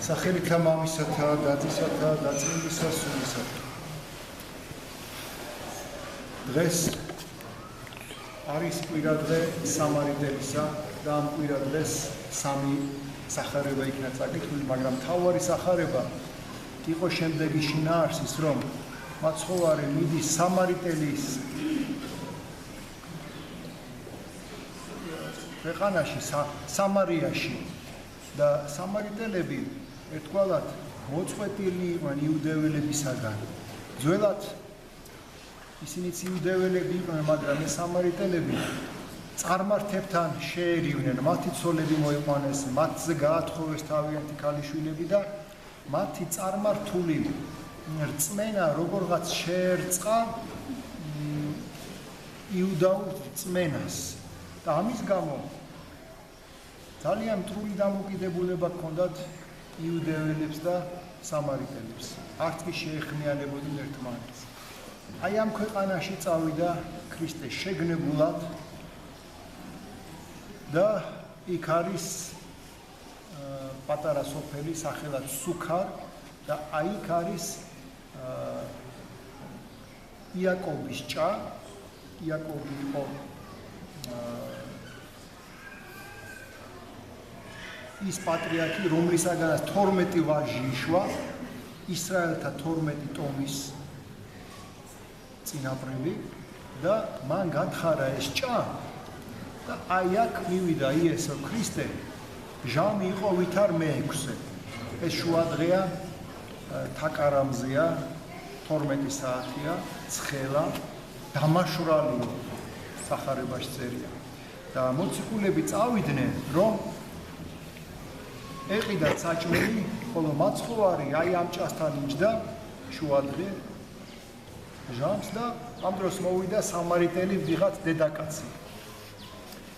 სახელითა მამისათა და დათისათა და წმინდისა სულისათა. დღეს არის კვირა დღე სამარიტელისა და ამ კვირა დღეს სამი სახარება იქნა წაკითხული, მაგრამ მთავარი სახარება იყო შემდეგი შინაარსის, რომ მაცხოვარი მიდის სამარიტელის ქვეყანაში, სამარიაში და სამარიტელები ერთგვარად მოწყვეტილი იყვნენ იუდეველებისაგან. ძველად ისინიც იუდეველები იყვნენ, მაგრამ ეს სამარიტელები წარმართებთან შეერივნენ, მათი ცოლები მოიყვანეს, მათზე გაათხოვეს თავიანთი ქალიშვილები და მათი წარმართული რწმენა როგორღაც შეერწყა იუდაურ რწმენას და ამის გამო ძალიან მტრული დამოკიდებულება ჰქონდათ იუდეველებს და სამარიტელებს. არც კი შეეხმიანებოდნენ ერთმანეთს. აი ამ ქვეყანაში წავიდა ქრისტე შეგნებულად და იქ არის პატარა სოფელი სახელად სუქარ და აი იქ არის იაკობის ჭა. იაკობი იყო ის პატრიარქი, რომლისაგანაც 12 ვაჟი იშვა, ისრაელთა 12 ტომის წინაპრები და მან გათხარა ეს ჭა და აი აქ მივიდა იესო ქრისტე. ჟამი იყო ვითარ მე-6. ეს შუადღეა, თაკარამზეა, 12 საათია, ცხელა, დამაშვრალიო სახარებაში წერია. და მოციქულები წავიდნენ, რომ ეყიდა საჭმელი, ხოლო მაცხოვარი აი ამ ჭასთან იჯდა შუადღე ჟამს და ამ დროს მოვიდა სამარიტელი ვიღაც დედაკაცი,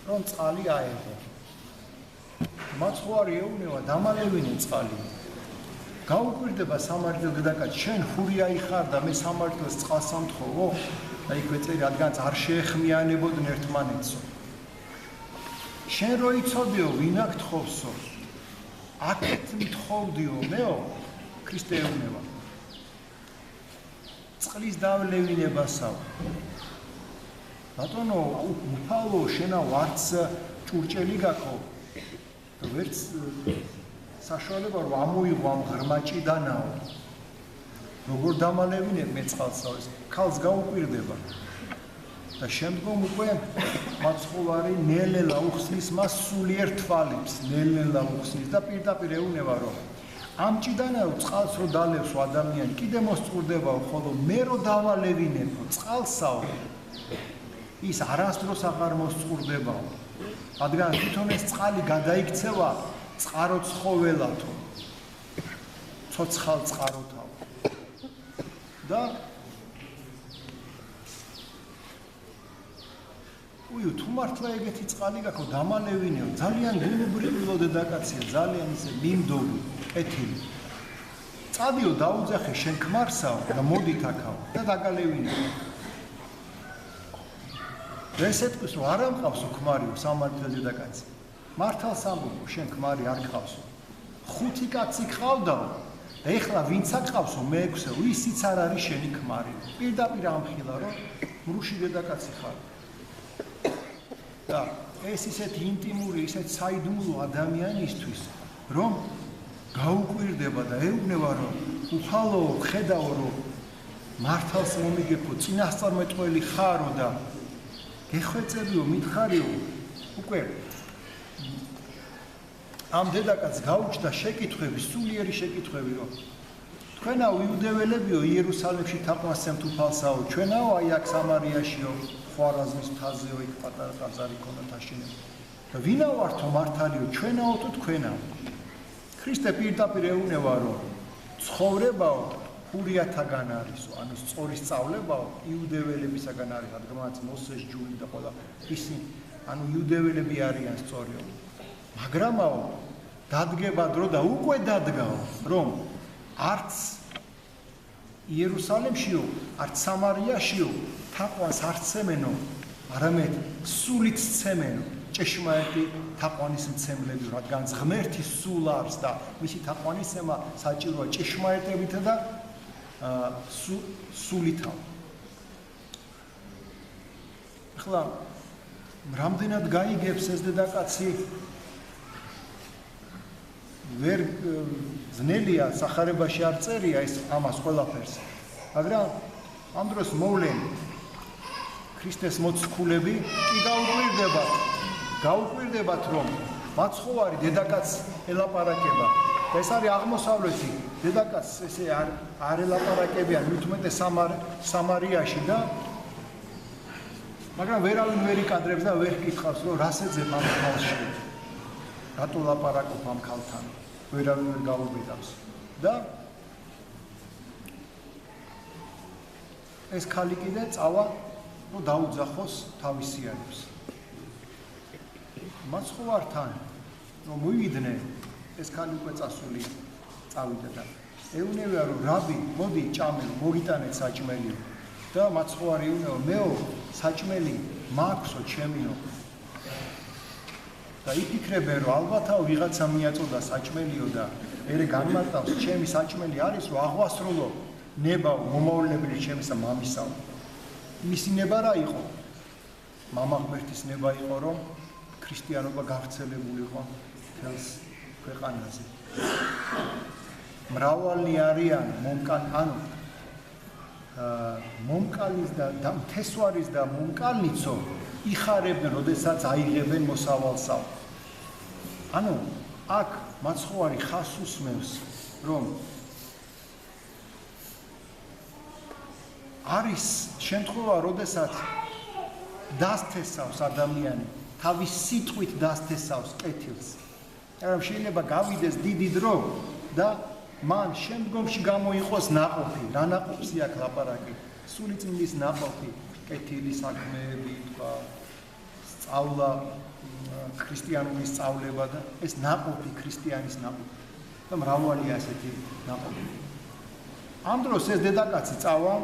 რომ წყალი აეღო. მაცხოვარი ეუბნება, დამალევინე წყალი. გაუკვირდება სამარიტელ დედაკაცს, შენ ხურიაი ხარ და მე სამარიტელს წყალს ამთხოვო? და იქვე წერი, რადგანაც არ შეეხმიანებოდნენ ერთმანეთსო. შენ რო იცოდიო, ვინ აქ თხოვსო? აქეთ მითხოვდიო მეო, ქრისტე ეუბნება. წყლის დავლევინებასავ. ბატონო, უფალო, შენა ვარც ჭურჭელი გაქო. ვერც საშუალება რომ ამოიღო ამ ღრმაჭიდანაო. როგორ დამალევინებ მე წყალსავ, ქალს გაუკვირდება. და შემდგომ უკვე მაცხოვარი ნელ-ნელა უხსნის მას სულიერ თვალებს, ნელ-ნელა უხსნის და პირდაპირ ეუბნება, რომ ამ ჭიდანაო წყალს რო დალევსო ადამიანი, კიდე მოსწყურდებაო, ხოლო მე რო დავალევინებო წყალსავ, ის არასდროს აღარ მოსწყურდებაო. რადგან თვითონ ეს წყალი გადაიქცევა წყარო ცხოველათო, ცოცხალ წყაროთაო. და თუ მართლა ეგეთი წყალი გაქო, დამალევინეო, ძალიან გულუბრილო დედაკაცია, ძალიან ისე მიმდოვი, ეთილი. წადიო დაუძახე შენ ქმარსაო და მოდით აქაო და დაგალევინეო. ესეთქვის რომ არ ამყავსო ქმარიო სამარიტელ დედაკაცი. მართალს ამბობ, შენ ქმარი არ გყავსო. 5 კაცი გყავდაო და ეხლა ვინც აკყავსო მე-6, ისიც არ არის შენი ქმარი. პირდაპირ ამხილა რომ მრუში დედაკაცი ხარ. და ეს ისეთ ინტიმური, ისეთ საიდუმლო ადამიანისთვის, რომ გაუკვირდება და ეუბნება, რომ უხალო, ხედავ, რომ მართალს მომიგებო, წინასწარმეტყველი ხარო და გეხვეწებიო, მითხარიო, უკვე ამ დედაკაცს გაუჩნდა შეკითხვები, სულიერი შეკითხვები, რომ თქვენაო იუდეველებიო, იერუსალიმში თაყვანისცემთ უფალსაო, ჩვენაო აი აქ სამარიაშიო, ხვარაზმის მთაზეო, იქ პატარა ტაძარი ქონდათ აშენებული. და ვინა ვართო მართალიო, ჩვენაო თუ თქვენაო? ქრისტე პირდაპირ ეუბნება, რომ ცხოვრებაო ხურიათაგან არისო, ანუ სწორი სწავლებაო იუდეველებისაგან არის, რადგანაც მოსეს ჯული და ყველა ისინი, ანუ იუდეველები არიან სწორიო. მაგრამაო დადგება დრო და უკვე დადგაო, რომ არც იერუსალიმშიო, არც სამარიაშიო თაყვანს არ ცემენო, არამედ სულით ცემენო. ჭეშმარიტი თაყვანისმცემლები, რადგან ღმერთი სულ არის და მისი თაყვანისცემა საჭიროა ჭეშმარიტებით და სულითავ. ახლა რამდენად გაიგებს ეს დედაკაცი ვერ ძნელია სახარებაში არ წერია ეს ამას ყველაფერს. მაგრამ ამ დროს მოვლენ ქრისტეს მოციქულები კი გაუკვირდებათ რომ მაცხოვარი დედაკაცს ელაპარაკება და ეს არის აღმოსავლეთი დედაკაცს ესე არ ელაპარაკებიან მithumetes სამარიაში და მაგრამ ვერავინ ვერ იკადრებს და ვერ კითხავს რომ რას ეძებ ამ ხალხში რატო ლაპარაკობ ამ ხალხთან ვერავინ ვერ გაუბედავს და ეს ხალი კიდე წავა რომ დაუძახოს თავისიანებს მაცხოვართან რომ მივიდნენ ეს ხალი უკვე წასული წავიდა და ეუნევია რომ რაბი მოდი ჭამე მოგიტანეთ საჭმელიო და მაცხოვარი ეუნევა მეო საჭმელი მაქვსო ჩემიო და იფიქრებენ რომ ალბათაო ვიღაცა მიაწოდა საჭმელიო და ერე განმარტავს ჩემი საჭმელი არის რომ აღვასრულო ნებაო მომავლენებელი ჩემისა მამისაო მისი ნება რა იყო მამა ღმერთის ნება იყო რომ ქრისტიანობა გავრცელებულიყო მთელს ქვეყანაზე მრავალი არიან მომკალის და მთესვარის და მომკალნიცო იხარებდნენ, როდესაც აიღებენ მოსავალსა. ანუ აქ მაცხოვარი ხას უსმევს, რომ არის შემთხვევა, როდესაც დასთესავს ადამიანი, თავის სიტყვით დასთესავს კეთილს. მაგრამ შეიძლება გავიდეს დიდი დრო და მან შემდგომში გამოიყოს ნაყოფი, რა ნაყოფი აქვს ლაპარაკი, სულიწმინდის ნაყოფი, კეთილი საქმეები, თქვა, სწავლა, ქრისტიანული სწავლება და ეს ნაყოფი, ქრისტიანის ნაყოფი. და მრავალია ასეთი ნაყოფი. ამ დროს ეს დედაკაცი წავა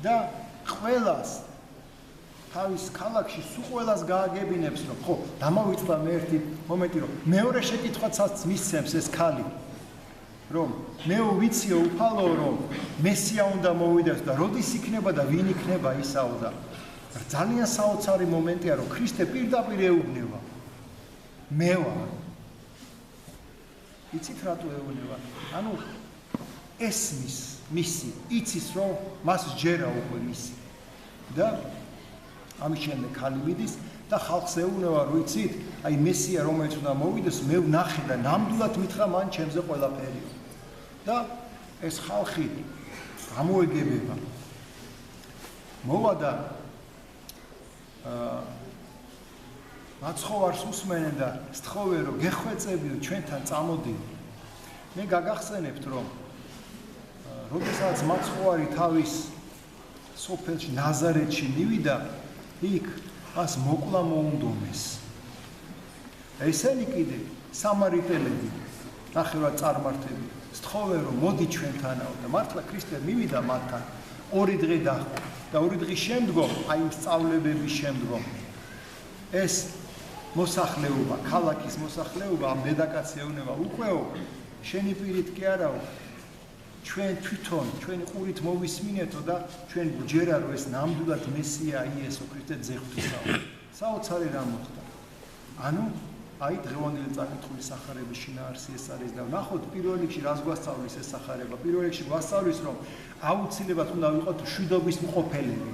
და ყველას თავის ქალაქში სულ ყველას გააგებინებს, რომ ხო, დამავიწყდა მე ერთი მომენტი, რომ მეორე შეკითხვაც მისცემს ეს ქალი. რომ მეო ვიციო უფალო რომ მესია უნდა მოვიდეს და როდის იქნება და ვინ იქნება ისაო და ძალიან საოცარი მომენტია რომ ქრისტე პირდაპირ ეუბნება მევა იცით რატო ეუბნება ანუ ესმის მისი იცის რომ მას ჯერა უკვე მისი და ამის შემდეგ ხალი მიდის და ხალხს ეუბნება რომ იცით აი მესია რომელიც უნდა მოვიდეს მე ვნახე და ნამდვილად მითხრა მან ჩემზე ყველაფერია და ეს ხალხი გამოეგებება მოვა და მაცხოვარს უსმენენ და სთხოვენ რომ გეხვეწებიო ჩვენთან წამოდი მე გაგახსენებთ რომ როდესაც მაცხოვარი თავის სოფელში ნაზარეთში მივიდა იქ მას მოკლა მოუნდომეს ესენი კიდე სამარიტელები ნახევრად წარმართები სთხოვენ რომ მოდი ჩვენთანაო და მართლა ქრისტე მივიდა მათთან ორი დღე დაჰყო და ორი დღის შემდგომ აი იმ სწავლებების შემდგომ ეს მოსახლეობა ქალაქის მოსახლეობა ამ დედაკაცს ეუბნება უყვეო შენი პირით კი არაო ჩვენ თვითონ ჩვენი ყურით მოვისმინეთო და ჩვენ გვჯერა რომ ეს ნამდვილად მესია იესო ქრისტე ძეხვთვისაო საოცარი რამ მოხდა ანუ აი დღევანდელი წაკითხული სახარების შინაარსი ეს არის და ნახოთ პირველ რიგში რას გვასწავლის ეს სახარება პირველ რიგში გვასწავლის რომ აუცილებლად უნდა ვიყოთ მშვიდობის მყოფელები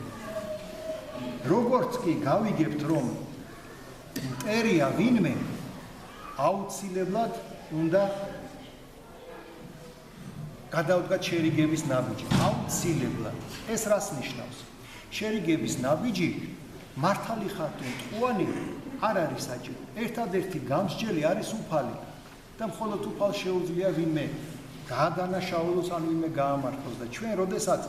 როგორც კი გავიგებთ რომ მტერია ვინმე აუცილებლად უნდა გადავდგათ შერიგების ნაბიჯი აუცილებლად ეს რას ნიშნავს შერიგების ნაბიჯი მართალი ხარ თუ მტყუანი არ არის საჭირო. ერთადერთი გამსჯელი არის უფალი და მხოლოდ უფალს შეუძლია ვინმე გაადანაშაულოს ან ვინმე გაამართლოს და ჩვენ როდესაც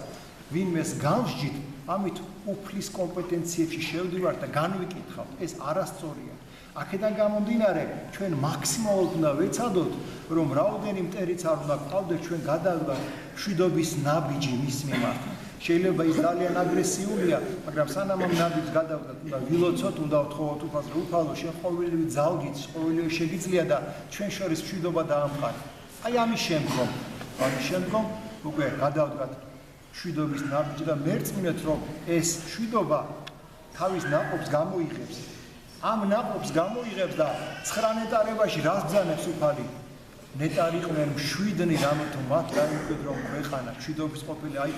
ვინმეს გამსჯით, ამით უფლის კომპეტენციებში შევდივართ და განვიკითხავთ, ეს არასწორია. აქედან გამომდინარე, ჩვენ მაქსიმალურად უნდა ვეცადოთ, რომ რაოდენი მტერიც არ უნდა გყავდეს, ჩვენ გადავდგათ მშვიდობის ნაბიჯი მის მიმართ. შეიძლება ის ძალიან აგრესიულია, მაგრამ სანამ ამ ნაბიჯს გადავდოთ, უნდა ვილოცოთ, უნდა ვთხოვოთ უფალს, რომ უფალო, შენ ყოველივე ძალგიც, ყოველივე შეგიძლია და ჩვენ შორის მშვიდობა დაამყარა. აი ამის შემდგომ უკვე გადავდგათ მშვიდობის ნაბიჯი და მერწმუნეთ, რომ ეს მშვიდობა თავის ნაყოფს გამოიღებს. ამ ნაყოფს გამოიღებს და 9 ნეტარებაში რას ბრძანებს უფალი? ნეტარი იყვნენ მშვიდნი, რამე თუ მათ დაიმკვიდრო ქვეყანა, მშვიდობის ყოფილი, აი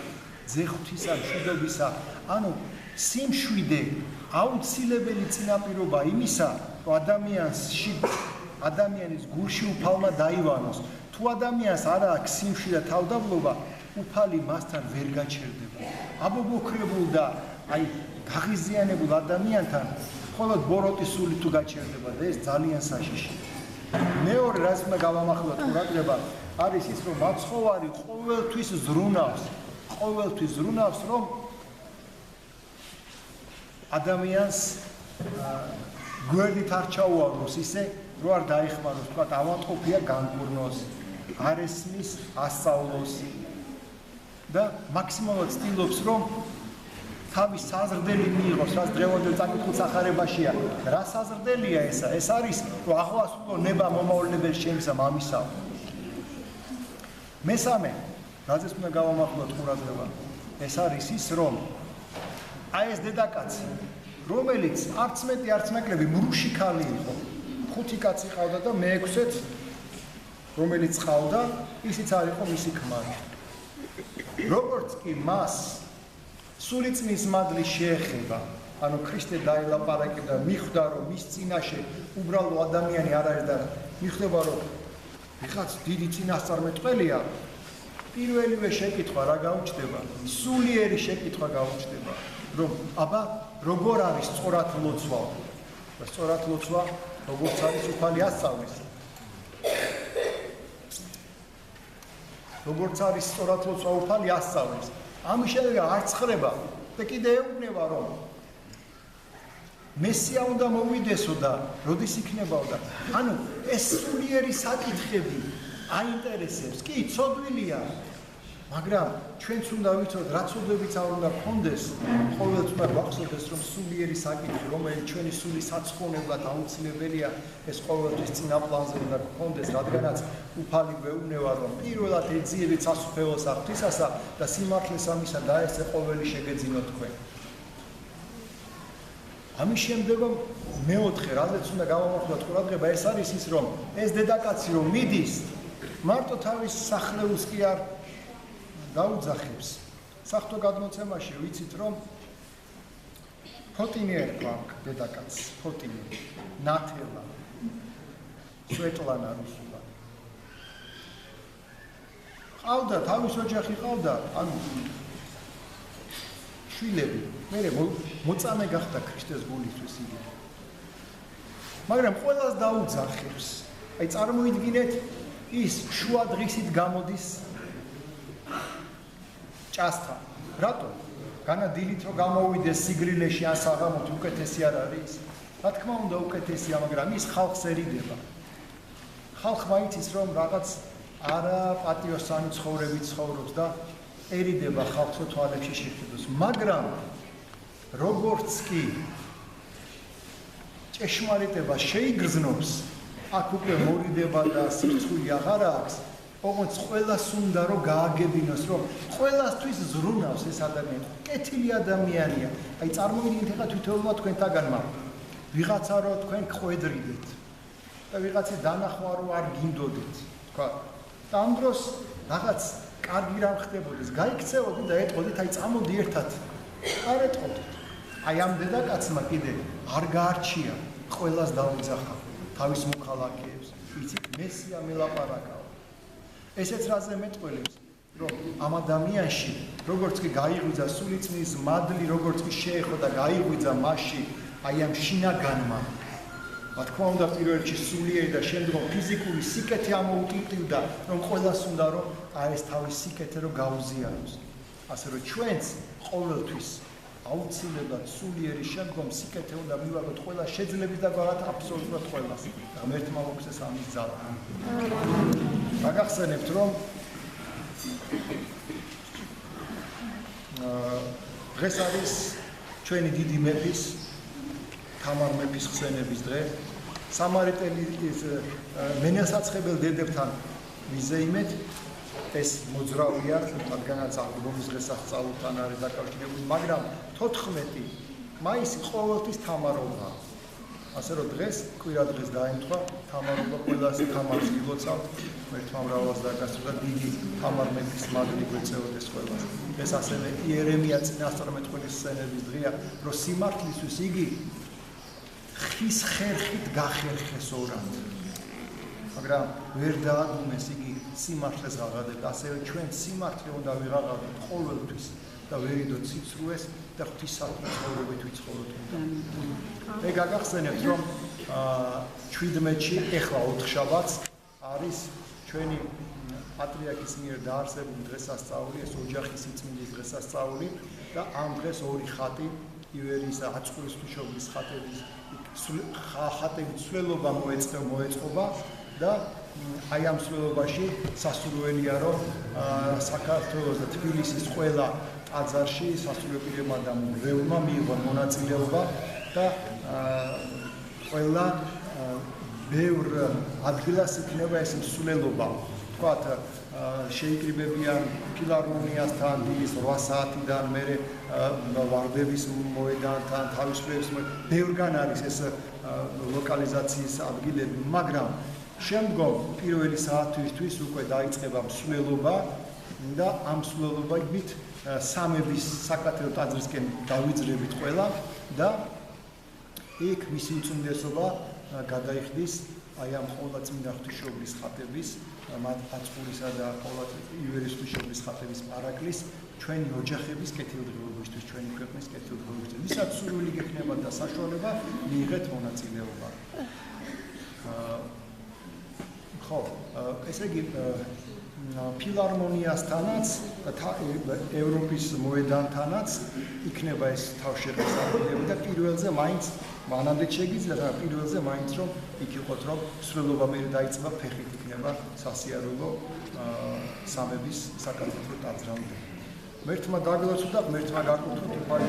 ძეხვთისა, მშვიდობისა, ანუ სიმშვიდე აუცილებელი წინაპირობა იმისა, რომ ადამიანის გულში უფალმა დაივანოს. თუ ადამიანს არ აქვს სიმშვიდე და თავდაბლობა, უფალი მასთან ვერ გაჩერდება. აბობოქრებულ და აი გაღიზიანებულ ადამიანთან მხოლოდ ბოროტის სული თუ გაჩერდება და ეს ძალიან საშიშია. მეორე რაც უნდა გავამახვილოთ ყურადღება არის ის, რომ მაცხოვარი ყოველთვის ზრუნავს, რომ ადამიანს გვერდით არ ჩაუაროს ისე, რომ არ დაიხმაროს, თქვა ავადმყოფია განკურნოს, არ ესმის, ასწავლოს და მაქსიმალურად ცდილობს, რომ თავის საზრდელი მიიღოს, რაც დღევანდელ წაკითხულ სახარებაშია. რა საზრდელია ესა? ეს არის, რომ აღვასრულო ნება მომავლებელი შემისა მამისა. მესამე, რაზეც უნდა გავამახვილოთ ყურადღება, ეს არის ის, რომ აი ეს დედაკაცი, რომელიც არც მეტი, არც ნაკლები მრუში ქალი იყო. 5 კაცი ყავდა და მე-6-ეთ, რომელიც ყავდა, ისიც არ იყო მისი ქმარი. როგორც კი მას სულიწმის მადლი შეეხება, ანუ ქრისტე დაელაპარაკებდა, მიხვდა, რომ მის წინაშე უბრალო ადამიანი არ არის და მიხვდება, რომ ვიღაც დიდი წინასწარმეტყველია, პირველივე შეკითხვა რა გაუჩნდება? სულიერი შეკითხვა გაუჩნდება, რომ აბა როგორ არის სწორად ლოცვა? სწორად ლოცვა როგორც არის უფალი ასწავლის. როგორც არის სწორად ლოცვა უფალი ასწავლის. ამის შემდეგ არც ხრება და კიდე ეუბნება, რომ მესია უნდა მოვიდესო და როდის იქნებაო და ანუ ეს სულიერი საკითხები აინტერესებს. კი, ცოდვილია, მაგრამ ჩვენც უნდა ვიცოდეთ, რა ცოდვებიც არ უნდა გქონდეს, ყოველთვის უნდა გვახსოვდეს, რომ სულიერი საკითხი, რომელიც ჩვენი სული საცხოვნებლად აუცილებელია, ეს ყოველთვის წინა პლანზე უნდა გქონდეს, რადგანაც უფალი გვეუბნება, რომ პირველად ეძიებით სასუფეველს ღვთისასა და სიმართლეს ამისა დაესწე ყოველი შეგეძინოთ თქვენ. ამის შემდეგ მეოთხე, რაზეც უნდა გავამახვილოთ ყურადღება, ეს არის ის, რომ ეს დედაკაცი რომ მიდის, მარტო თავის სახლეულს კი არ დაუძახებს. საღვთო გადმოცემაში ვიცით, რომ ფოტინი ერქვა დედაკაცს, ფოტინი, ნათელა, სვეტლანა რუსულად. ყავდა, თავის ოჯახი ყავდა, ანუ შვილები, მერე მოწამე გახდა ქრისტეს გულისთვის იგი. მაგრამ ყველას დაუძახებს. აი წარმოიდგინეთ, ის შუა დღისით გამოდის ჭასთან. რატო? განა დილით რომ გამოვიდეს სიგრილეში ან საღამოთი უკეთესი არ არის? რა თქმა უნდა უკეთესია, მაგრამ ის ხალხს ერიდება. ხალხმა იცის რომ რაღაც არა პატიოსანი ცხოვრებით ცხოვრობს და ერიდება ხალხს თვალებში შეხედოს. მაგრამ როგორც კი ჭეშმარიტება შეიგრძნობს, აქ უკვე მორიდება და სირცხვილი აღარ აქვს. ოღონდ ყველას უნდა რომ გააგებინოს, რომ ყველასთვის ზრუნავს ეს ადამიანი, კეთილი ადამიანია. აი წარმოვიდგინეთ ახლა თვითონმა თქვენთაგანმა ვიღაცა რო თქვენ ხვედრიდეთ და ვიღაცის დანახვა რო არ გინდოდეთ, თქვა. და ამ დროს რაღაც კარგი რამ ხდებოდეს, გაიქცეოდით და ეტყოდით, აი წამოდი ერთად. არ ეტყოდით. აი ამ დედაკაცმა კიდე არ გაარჩია, ყველას დაუძახა თავის მოქალაქეებს, იცით, მესია მელაპარაკა. ესეც რაზე მეტყველებს, რომ ამ ადამიანში, როგორც კი გაიღვიძა სულიწმის მადლი, როგორც კი შეეხო და გაიღვიძა მასში, აი ამ შინაგანმა, რა თქმა უნდა, პირველ რიგში სულიერი და შემდგომ ფიზიკური სიკეთე ამოუტიტივდა, რომ ყველას უნდა რომ აი ეს თავის სიკეთე რომ გაუზიაროს. ასე რომ ჩვენც ყოველთვის აუცილებლად სულიერი შემდგომ სიკეთე უნდა მივაგოთ ყველა შეძლებით და გვარად აბსოლუტურად ყველას. ღმერთმა მოგცეს ამის ძალა. გაგახსენებთ, რომ დღეს არის ჩვენი დიდი მეფის თამარ მეფის ხსენების დღე. სამარიტელის მენასაცხებელ დედებთან მიზეიმეთ ეს მოძრავია, რადგანაც ალბომის დღესასწაულთან არის დაკავშირებული, მაგრამ 14 მაისი ყოველთვის თამარობა. ასე რომ დღეს კვირა დღეს დაემთხვა თამარობა ყველას თამარს გილოცავთ, ერთმა მრავლას დაგასწრა დიდი თამარ მეფის მაგნი გვეწეოდეს ყველას. ეს ასევე იერემია წინასწარმეტყველის სცენების დღეა, რომ სიმართლისთვის იგი ხის ხერხით გახერხეს ორად. მაგრამ ვერ დააგუნეს იგი სიმართლეს ღაღადეთ, ასევე ჩვენ სიმართლე უნდა ვიღაღადოთ ყოველთვის და ვერიდოთ სიცრუეს და ღვთისმსახურის ცხოვრებით ვიცხოვროთ. მე გაგახსენებთ, რომ 17-ში ეხლა 4 შაბათს არის ჩვენი პატრიარქის მიერ დაარსებული დღესასწაული, ეს ოჯახის სიწმინდის დღესასწაული და ამ დღეს ორი ხატი ივერიის აწყურის ღვთისმშობლის ხატების სვლელობა მოეწყობა და აი ამ სვლელობაში სასურველია, რომ საქართველოს და თბილისის ყველა ტაძარში სასულიერო პირებმა და მრევლმა მიიღო მონაწილეობა და ყველა ბევრ ადგილას იქნება ეს მსვლელობა. თქვათ შეიკრიბებიან ფილარმონიასთან დილის 8 საათიდან, მერე ვარდების მოედანთან, თავისუფლების მოედანთან, ბევრგან არის ეს ლოკალიზაციის ადგილები, მაგრამ შემდგომ პირველი საათისთვის უკვე დაიწყება მსვლელობა და ამ მსვლელობით სამების საკათედრო ტაძრისკენ დავიძრებით ყველა და იქ მისი უწმინდესობა გადაიხდის აი ამ ყოვლადწმინდა ღვთისმშობლის ხატების, მათ აწყურისა და ივერიის ღვთისმშობლის ხატების პარაკლის ჩვენი ოჯახების კეთილდღეობისთვის, ჩვენი ქვეყნის კეთილდღეობისთვის. ვისაც სურვილი გექნება და საშუალება, მიიღეთ მონაწილეობა. ხო, ესე იგი ფილარმონიასთანაც და ევროპის მოედანთანაც იქნება ეს თავშეყრის ადგილები და პირველზე მაინც მანამდე შეგიძლიათ, მაგრამ პირველზე მაინც რომ იქ იყოთ, რომ სვლელობა მე დაიწყება ფეხით იქნება სასიარულო სამების საკათედრო ტაძრამდე. მერთმა დაგლოცოთ და მერთმა გაკურთხოთ უფალი.